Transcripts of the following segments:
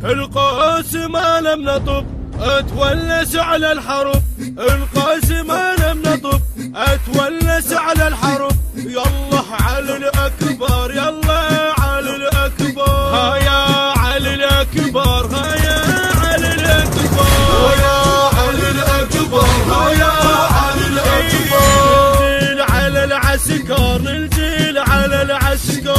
القوس ما لم نطب اتولس على الحرب، القوس ما لم نطب اتولس على الحرب. يلا علي الأكبر، يلا علي الأكبر، هيا علي الأكبر، هيا علي الأكبر، هيا علي الأكبر، هيا علي الأكبر. ننزل على العسكر، ننزل على العسكر،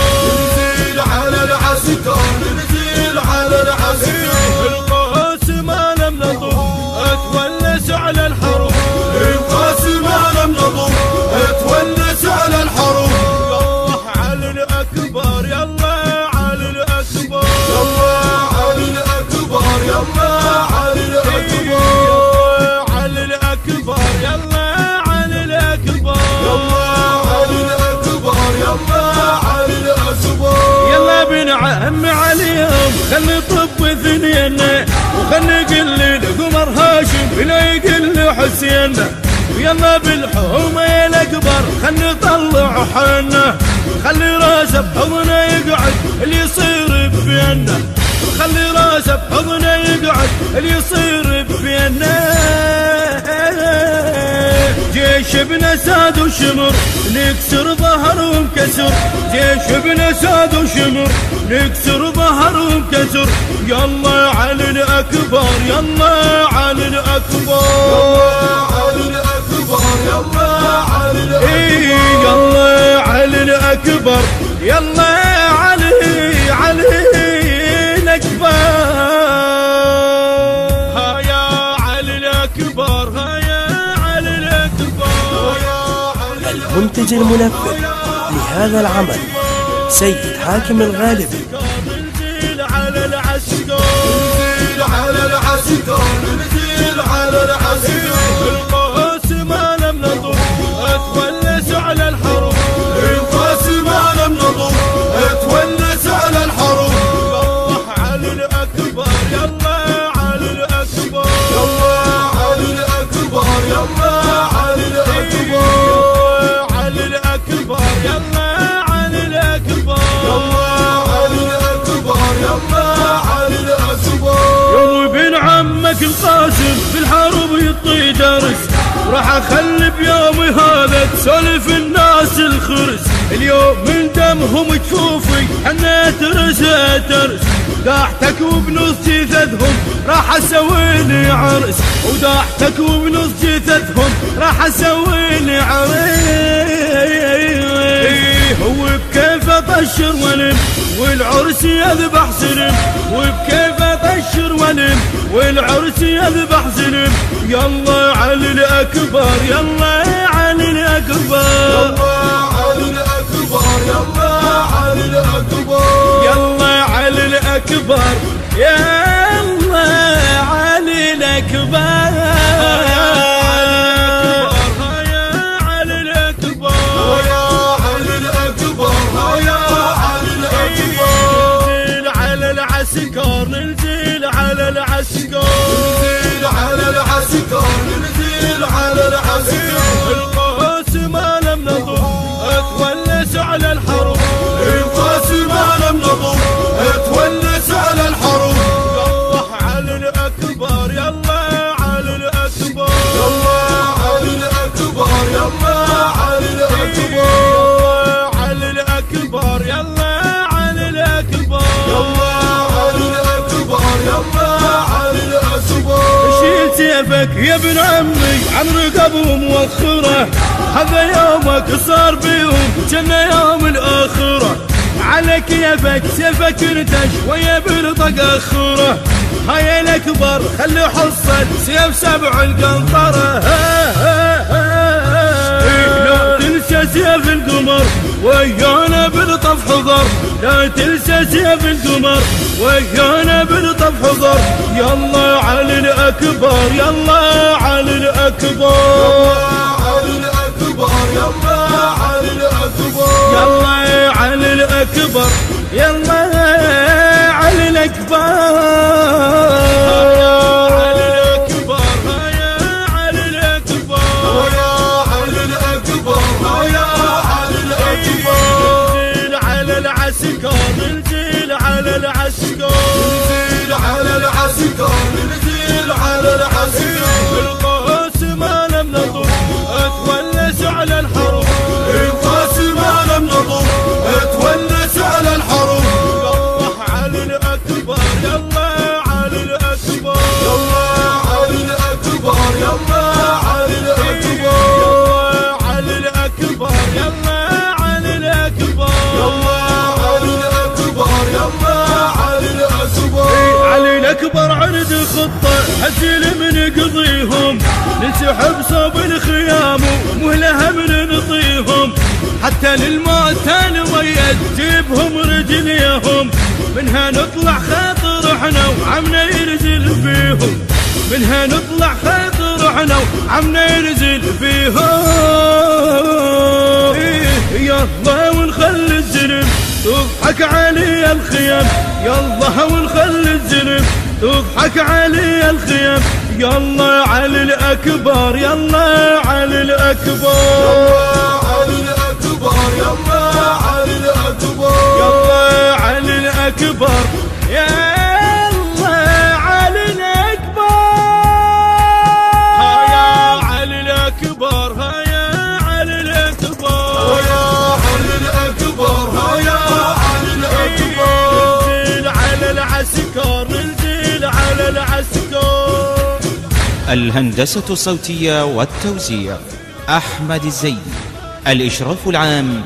ننزل على العسكر، ننزل على العسكر. القوس ما لم نطب اتولس على الحرب، القوس ما لم نطب اتولس على الحرب. يلا علي الأكبر، يلا علي الأكبر، يلا علي الأكبر، يلا علي الأكبر، علي الأكبر، يلا علي الأكبر، يلا علي الأكبر، يلا علي الأكبر. يلا بنعم عليهم خل نطب ثنينا، وخل نقل لقمر هاشم ولا يقل حسين. ويلا بالحومة الأكبر خل نطلع حنا، خلي راسه بحضنه يقعد اللي يصير بينا، خلي راسه بحضنه يقعد اللي يصير بينا. جيش ابن ساد وشمر نكسر ظهرهم كسر، جيش ابن ساد وشمر نكسر ظهرهم كسر. يلا علي الأكبر، يلا علي الأكبر، علي الأكبر، يلا علي الأكبر، يلا علي الأكبر، يلا علي الأكبر، هيا علي الأكبر، هيا علي الأكبر. المنتج المنفذ لهذا العمل سيد حاكم الغالبي. ننزل على العسكر، ننزل على العسكر، ننزل على العسكر. القوس ما لم نطب اتولس على الحرب، القوس ما لم نطب اتولس على الحرب. يلا علي الأكبر، يلا علي الأكبر، يلا علي الأكبر، يلا علي الأكبر، علي الأكبر، يلا علي الأكبر، يلا علي الأكبر، يلا علي الأكبر. يوم ابن عمك القاسم في الحرب يطي درس، راح اخلي بيومي هذا تسولف الناس الخرس. اليوم من دمهم جفوفي حنا ترس ترس، داحتك وبنص جثثهم راح اسويلي عرس، وداحتك وبنص جثثهم راح اسويلي عرس. وبكيف اطشر ولم والعرس يذبح سلم، وبكيف اطشر ولم والعرس يذبح سلم. يلا علي الأكبر، يلا علي الأكبر، يلا علي الأكبر، يلا علي الأكبر، يلا علي الأكبر، يلا علي الأكبر، هيا علي الأكبر، هيا علي الأكبر، هيا علي الأكبر. ننزل على العسكر، ننزل على العسكر، ننزل على العسكر، ننزل على العسكر. القوس ما لم نطب اتولس على الحرب، القوس ما لم نطب اتولس على الحرب. يلا علي الأكبر، يلا علي الأكبر، يلا علي الأكبر، يلا علي الأكبر، علي الأكبر، يلا علي الأكبر، يلا علي الأكبر، يلا علي الأكبر. شيل سيفك يا ابن عمي عن رقبهم موخره، هذا يومك صار بيهم جنة يوم الآخرة. على كيفك سيفك انتش ويا بلطق اخره، هيا الأكبر خلي حصل سيف سبع القنطرة. لا تنسى سيف القمر ويانا بالطف حضر، لا تنسى سيف القمر ويانا بالطف حضر. يلا علي الأكبر، يلا علي الأكبر، علي الأكبر، يلا علي الأكبر، يلا علي الأكبر، يلا علي الأكبر، علي الأكبر، هيا علي الأكبر، هيا علي الأكبر، هيا علي الأكبر. ننزل على العسكر، ننزل الأكبر عرض خطة هزيل من يقضيهم، ننسحب صوب الخيام ومهلها من نطيهم، حتى للموتى نميت جيبهم رجليهم، منها نطلع خاطر احنا وعمنا ينزل فيهم، منها نطلع خاطر احنا وعمنا ينزل فيهم. يلا ونخلي الزلم تضحك علي الخيام، يلا ونخلي الزلم تضحك علي الخيام، يلا علي الأكبر، يلا علي الأكبر، يلا علي الأكبر، يلا علي الأكبر، يلا علي الأكبر، يا علي الأكبر، يا علي الأكبر، يا علي الأكبر، يا علي الأكبر، ننزل على العسكر، ننزل على العسكر. الهندسة الصوتية والتوزيع أحمد الزيد، الإشراف العام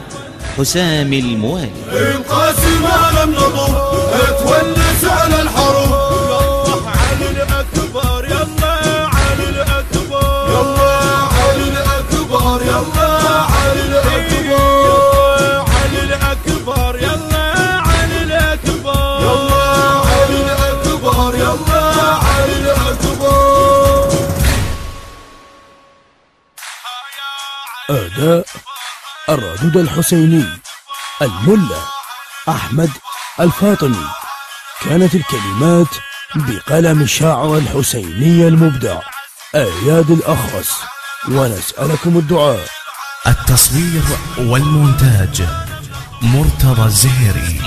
حسام الموالي. القاسم على النظر تونس على الحرب، يلا علي الأكبر، يلا علي الأكبر، يلا علي الأكبر، يلا علي الأكبر، علي الأكبر، يلا علي الأكبر، يلا علي الأكبر، يلا علي الأكبر. أداء الردود الحسيني الملا أحمد الفاطمي. كانت الكلمات بقلم الشاعر الحسيني المبدع أياد الأخرس. ونسألكم الدعاء. التصوير والمونتاج مرتضى الزهيري.